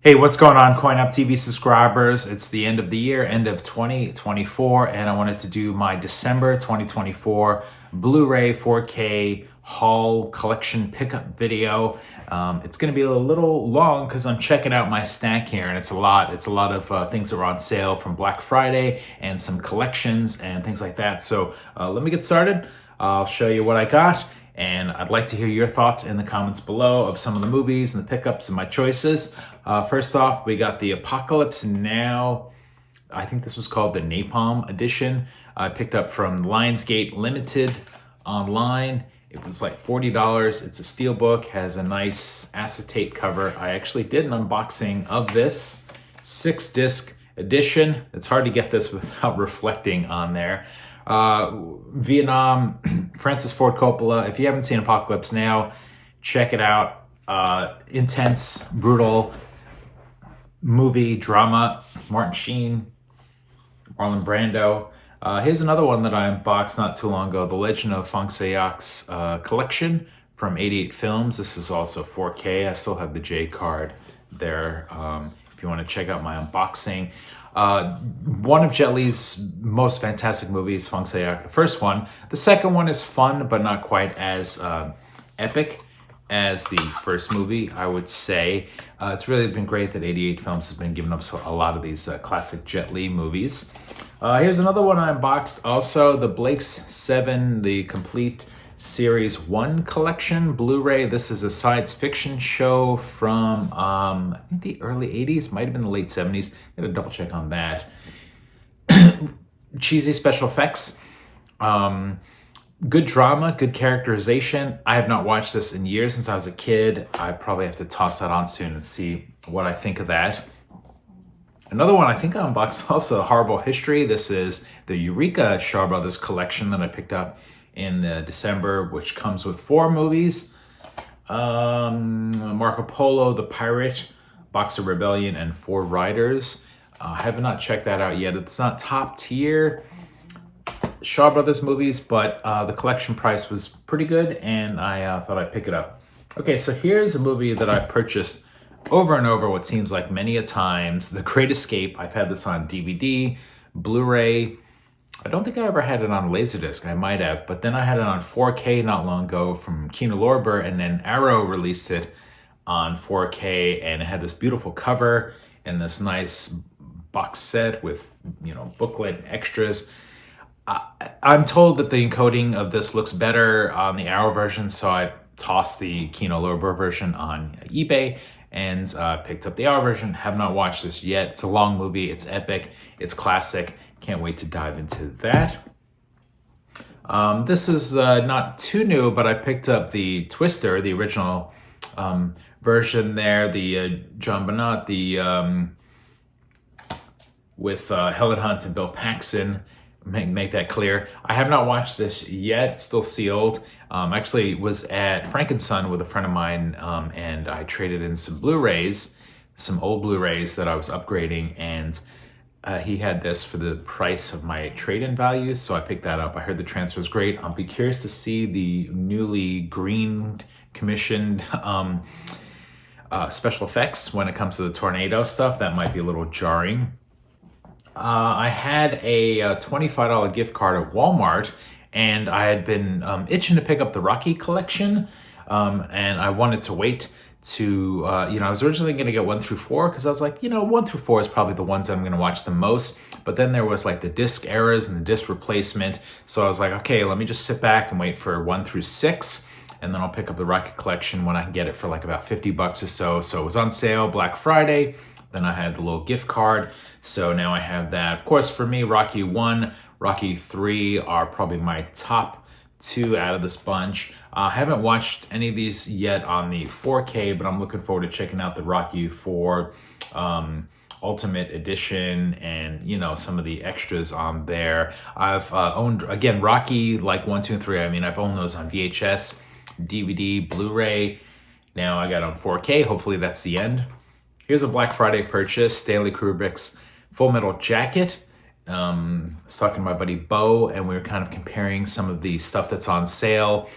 Hey, what's going on, Coin Up TV subscribers? It's the end of the year, end of 2024, and I wanted to do my December 2024 Blu-ray 4K haul collection pickup video. It's going to be a little long because I'm checking out my stack here, and it's a lot. It's a lot of things that are on sale from Black Friday and some collections and things like that. So let me get started. I'll show you what I got. And I'd like to hear your thoughts in the comments below of some of the movies and the pickups and my choices. First off, we got the Apocalypse Now. I think this was called the Napalm edition. I picked up from Lionsgate Limited online. It was like $40. It's a SteelBook, has a nice acetate cover. I actually did an unboxing of this 6-disc edition. It's hard to get this without reflecting on there. Vietnam, Francis Ford Coppola. If you haven't seen Apocalypse Now, check it out. Intense, brutal movie, drama. Martin Sheen, Marlon Brando. Here's another one that I unboxed not too long ago, The Legend of Fong Sayak's collection from 88 Films. This is also 4K. I still have the J card there if you want to check out my unboxing. One of Jet Li's most fantastic movies, Fong Sayak, the first one. The second one is fun, but not quite as epic as the first movie, I would say. It's really been great that 88 Films has been giving us a lot of these classic Jet Li movies. Here's another one I unboxed, also the Blake's 7, the complete Series 1 collection Blu-ray. This is a science fiction show from I think the early 80s, might have been the late 70s. I gotta double check on that. Cheesy special effects, good drama, good characterization. I have not watched this in years, since I was a kid. I probably have to toss that on soon and see what I think of that. Another one I think I unboxed, also Horrible History. This is the Eureka Shaw Brothers collection that I picked up in December, which comes with 4 movies. Marco Polo, The Pirate, Boxer Rebellion, and 4 Riders. I have not checked that out yet. It's not top tier Shaw Brothers movies, but the collection price was pretty good, and I thought I'd pick it up. Okay, so here's a movie that I've purchased over and over, what seems like many a times. The Great Escape. I've had this on DVD, Blu-ray. I don't think I ever had it on Laserdisc. I might have, but then I had it on 4K not long ago from Kino Lorber, and then Arrow released it on 4K, and it had this beautiful cover and this nice box set with, booklet and extras. I'm told that the encoding of this looks better on the Arrow version, so I tossed the Kino Lorber version on eBay and picked up the Arrow version. Have not watched this yet. It's a long movie. It's epic. It's classic. Can't wait to dive into that. This is not too new, but I picked up the Twister, the original version there, the John Bonnat, with Helen Hunt and Bill Paxton. Make that clear. I have not watched this yet. It's still sealed. Actually was at Frank & Son with a friend of mine, and I traded in some Blu-rays, some old Blu-rays that I was upgrading, and he had this for the price of my trade-in value, so I picked that up. I heard the transfer was great. I'll be curious to see the newly green commissioned special effects when it comes to the tornado stuff. That might be a little jarring. I had a $25 gift card at Walmart, and I had been itching to pick up the Rocky collection, and I wanted to wait to, I was originally going to get 1 through 4, because I was like, 1 through 4 is probably the ones that I'm going to watch the most. But then there was like the disc errors and the disc replacement. So I was like, okay, let me just sit back and wait for 1 through 6. And then I'll pick up the Rocky collection when I can get it for like about $50 or so. So it was on sale Black Friday. Then I had the little gift card. So now I have that. Of course, for me, Rocky 1, Rocky 3 are probably my top 2 out of this bunch. I haven't watched any of these yet on the 4K, but I'm looking forward to checking out the Rocky 4 Ultimate Edition and, some of the extras on there. I've owned, again, Rocky like 1, 2, and 3. I mean, I've owned those on VHS, DVD, Blu-ray. Now I got on 4K. Hopefully that's the end. Here's a Black Friday purchase, Stanley Kubrick's Full Metal Jacket. I was talking to my buddy Bo, and we were kind of comparing some of the stuff that's on sale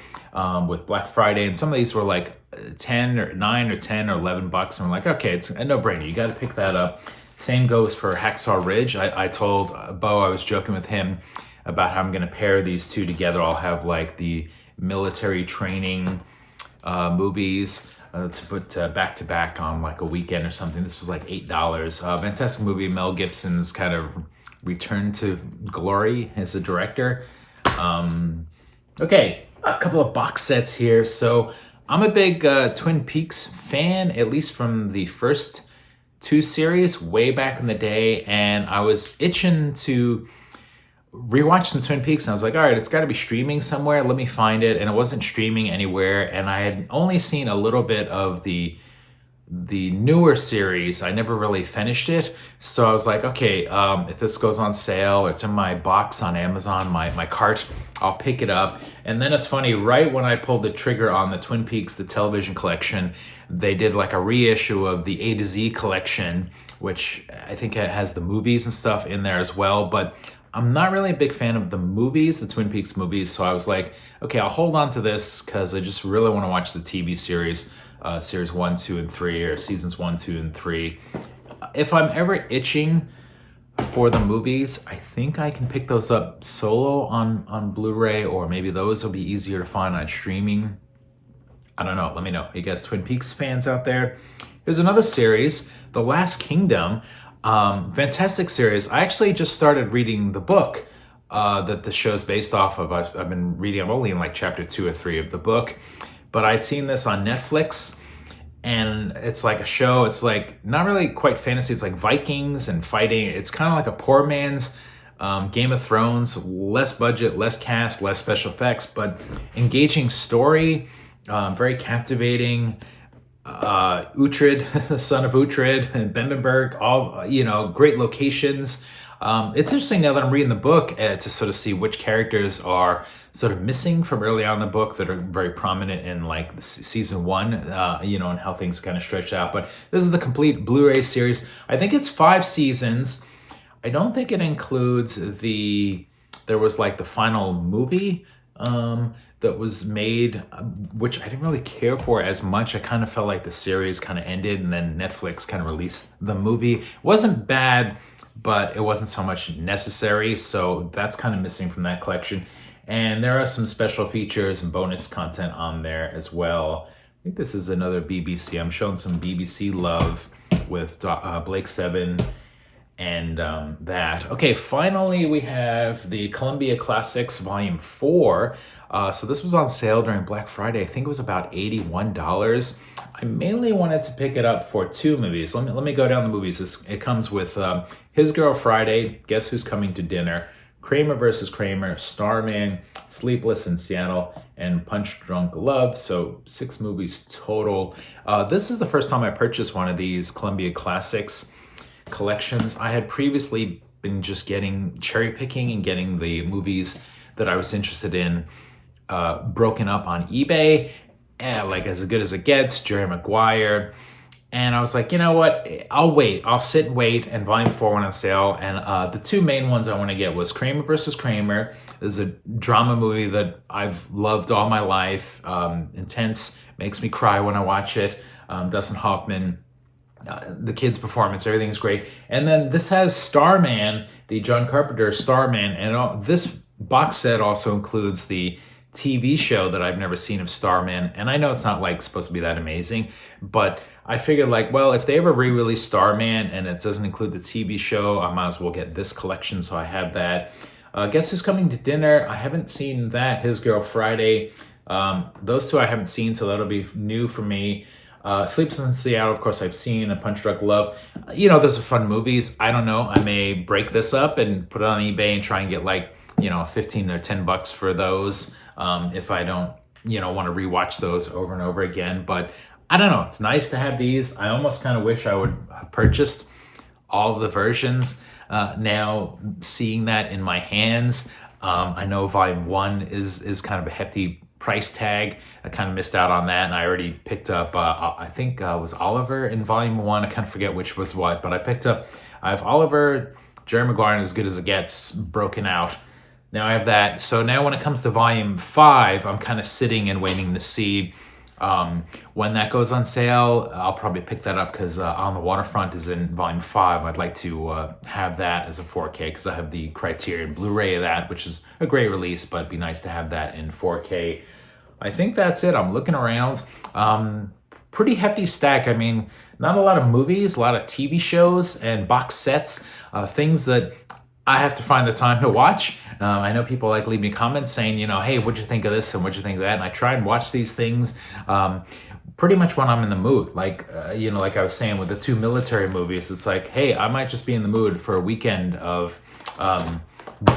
with Black Friday, and some of these were like 10 or 9 or 10 or 11 bucks. And we're like, okay, it's a no-brainer. You got to pick that up. Same goes for Hacksaw Ridge. I told Bo, I was joking with him about how I'm going to pair these two together. I'll have like the military training movies to put back to back on like a weekend or something. This was like $8. Fantastic movie. Mel Gibson's kind of return to glory as a director. Okay, a couple of box sets here. So I'm a big Twin Peaks fan, at least from the first 2 series way back in the day, and I was itching to rewatch some Twin Peaks, and I was like, all right, it's got to be streaming somewhere. Let me find it, and it wasn't streaming anywhere, and I had only seen a little bit of the newer series. I never really finished it, so I was like, okay, if this goes on sale, it's in my box on Amazon, my cart, I'll pick it up. And then it's funny, right when I pulled the trigger on the Twin Peaks, the television collection, they did like a reissue of the A to Z collection, which I think it has the movies and stuff in there as well, but I'm not really a big fan of the movies, the Twin Peaks movies, so I was like, okay, I'll hold on to this because I just really want to watch the TV series, series 1, 2, and 3, or seasons 1, 2, and 3. If I'm ever itching for the movies, I think I can pick those up solo on Blu-ray, or maybe those will be easier to find on streaming. I don't know, let me know. You guys Twin Peaks fans out there? There's another series, The Last Kingdom. Fantastic series. I actually just started reading the book that the show's based off of. I've been reading, I'm only in like chapter 2 or 3 of the book, but I'd seen this on Netflix, and it's like a show. It's like not really quite fantasy. It's like Vikings and fighting. It's kind of like a poor man's Game of Thrones, less budget, less cast, less special effects, but engaging story, very captivating. Uhtred, the son of Uhtred, and Benbenberg, all, great locations. It's interesting now that I'm reading the book to sort of see which characters are sort of missing from early on in the book that are very prominent in like season 1, and how things kind of stretch out. But this is the complete Blu-ray series. I think it's 5 seasons. I don't think it includes there was like the final movie, that was made, which I didn't really care for as much. I kind of felt like the series kind of ended and then Netflix kind of released the movie. It wasn't bad, but it wasn't so much necessary. So that's kind of missing from that collection. And there are some special features and bonus content on there as well. I think this is another BBC. I'm showing some BBC love with Blake Seven and that. Okay, finally we have the Columbia Classics Volume 4. So this was on sale during Black Friday. I think it was about $81. I mainly wanted to pick it up for 2 movies. Let me go down the movies. It comes with His Girl Friday, Guess Who's Coming to Dinner, Kramer vs. Kramer, Starman, Sleepless in Seattle, and Punch Drunk Love. So 6 movies total. This is the first time I purchased one of these Columbia Classics collections. I had previously been just cherry picking and getting the movies that I was interested in broken up on eBay, and like As Good as It Gets, Jerry Maguire. And I was like, you know what, I'll wait. I'll sit and wait, and Volume 4 went on sale. And the 2 main ones I want to get was Kramer vs. Kramer. This is a drama movie that I've loved all my life. Intense, makes me cry when I watch it. Dustin Hoffman, the kid's performance, everything's great. And then this has Starman, the John Carpenter Starman, and this box set also includes the TV show that I've never seen of Starman. And I know it's not like supposed to be that amazing, but I figured like, well, if they ever re-release Starman and it doesn't include the TV show, I might as well get this collection, so I have that. Guess Who's Coming to Dinner? I haven't seen that. His Girl Friday. Those 2 I haven't seen, so that'll be new for me. Sleepless in Seattle, of course, I've seen, and Punch Drunk Love. Those are fun movies. I don't know. I may break this up and put it on eBay and try and get like, 15 or 10 bucks for those if I don't, want to rewatch those over and over again. But I don't know. It's nice to have these. I almost kind of wish I would have purchased all of the versions. Now, seeing that in my hands, I know Volume 1 is kind of a hefty price tag. I kind of missed out on that, and I already picked up, I think was Oliver in Volume 1. I kind of forget which was what, but I have Oliver, Jerry Maguire, and As Good as It Gets broken out. Now I have that. So now when it comes to Volume 5, I'm kind of sitting and waiting to see When that goes on sale, I'll probably pick that up because On the Waterfront is in volume 5. I'd like to have that as a 4K because I have the Criterion Blu-ray of that, which is a great release, but it'd be nice to have that in 4K. I think that's it. I'm looking around. Pretty hefty stack. I mean, not a lot of movies, a lot of TV shows and box sets, things that I have to find the time to watch. I know people like leave me comments saying, you know, hey, what'd you think of this and what'd you think of that? And I try and watch these things pretty much when I'm in the mood. Like, you know, like I was saying with the 2 military movies, it's like, hey, I might just be in the mood for a weekend of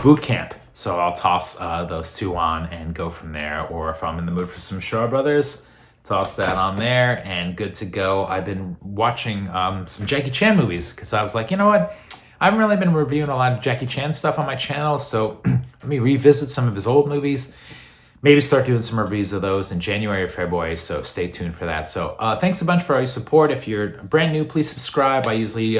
boot camp. So I'll toss those 2 on and go from there. Or if I'm in the mood for some Shaw Brothers, toss that on there and good to go. I've been watching some Jackie Chan movies because I was like, you know what? I haven't really been reviewing a lot of Jackie Chan stuff on my channel, so let me revisit some of his old movies. Maybe start doing some reviews of those in January or February, so stay tuned for that. So thanks a bunch for all your support. If you're brand new, please subscribe. I usually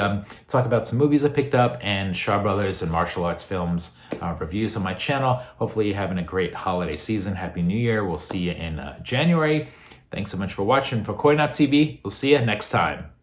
talk about some movies I picked up and Shaw Brothers and martial arts films reviews on my channel. Hopefully you're having a great holiday season. Happy New Year. We'll see you in January. Thanks so much for watching. For Coin Up TV, we'll see you next time.